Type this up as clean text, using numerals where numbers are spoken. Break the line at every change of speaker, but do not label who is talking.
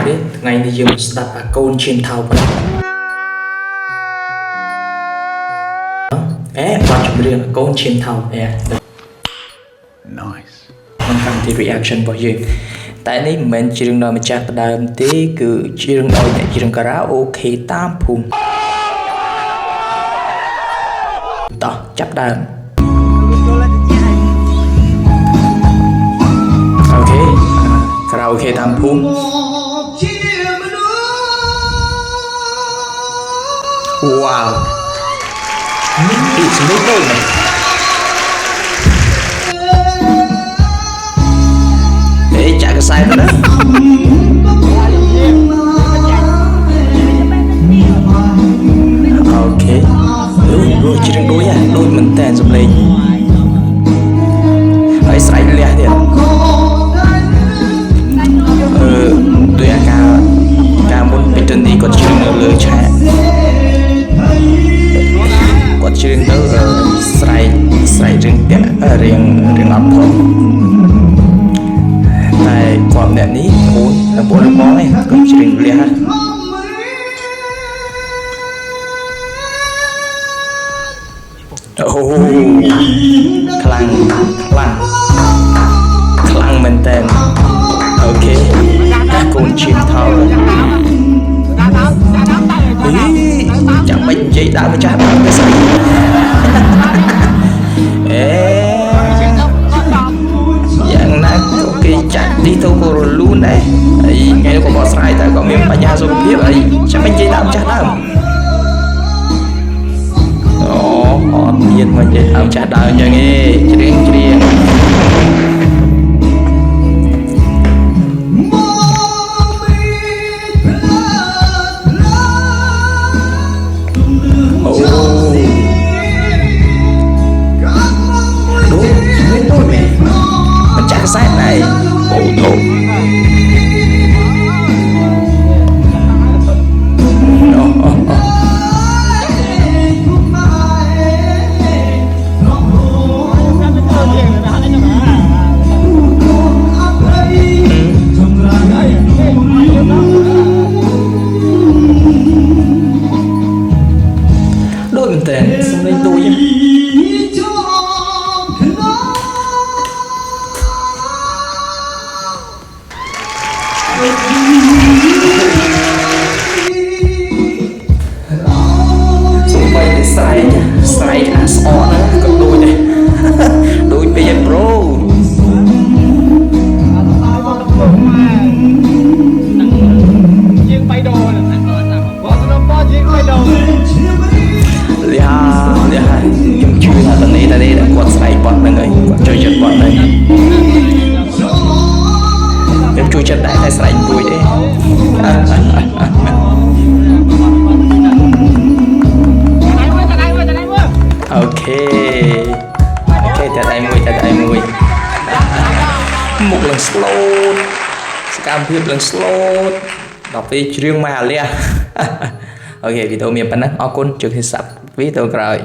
ទេថ្ងៃនេះយើងស្ដាប់អាកូនឈាមថោកអេបាត់ចម្រៀងអាកូនឈាមថោកអេ
Nice
មិនកម្មវិធី reaction របស់យើងតែនេះមិនមែនជារឿងដល់ម្ចាស់ផ្ដើមទេគឺជារឿងដល់អ្នកច្រៀងការ៉ាអូខេតាមភូមិតោះចាប់ដើមអូខេការ៉ាអូខេតាមភូមិវ៉ាវនេះសំឡេងដូចណាចាក់កសែតទៅណាអូខេដូចជ្រៀងដូចមែនតើសំឡេងហើយស្រែកលះទៀតដោយអាការមុនពីតនីគាត់ជ្រៀងនៅលើឆាកគាត់ជ្រៀងទៅស្រែករឿងតាក់រឿងអត់ផងតែគាត់អ្នកនេះបងឯងគាត់ជ្រៀងលះអូខ្លាំងមែនតើអូខេកូនឈាមថោកចាំមិននិយាយដើមម្ចាស់បានទៅស្អីយ៉ាងណាគេចាក់ទីទៅក៏រលូនដែរហើយថ្ងៃនេះក៏បកស្រាយតែក៏មានបញ្ហាសុខភាពហើយចាំមិននិយាយដើមម្ចាស់ដើមអត់មានមកនិយាយដើមម្ចាស់ដើមអញ្ចឹងឯងជ្រៀងខ្សែnàyអូធំដូចមែនតើសំឡេងដូចសូមបីស្រែកអាស្អកណាក៏ដូចដែរដូចពីប្រូជាង3ដុល្លារបងស្រុកបងជាង3ដុល្លារលះខ្ញុំជឿថាតនេះគាត់ស្រែកបត់ហ្នឹងហើយគាត់ចូលចិត្តបត់ហ្នឹងខ្ញុំជួយចិត្តដែរតែស្រែកមួយទេអូខេតែដៃមួយមុខឡើងស្លូតសកម្មភាពឡើងស្លូតដល់ពេលជ្រៀងមកអាលះអូខេវីដេអូមានប៉ុណ្ណឹងអរគុណជួបគ្នាសប្តាហ៍វីដេអូក្រោយ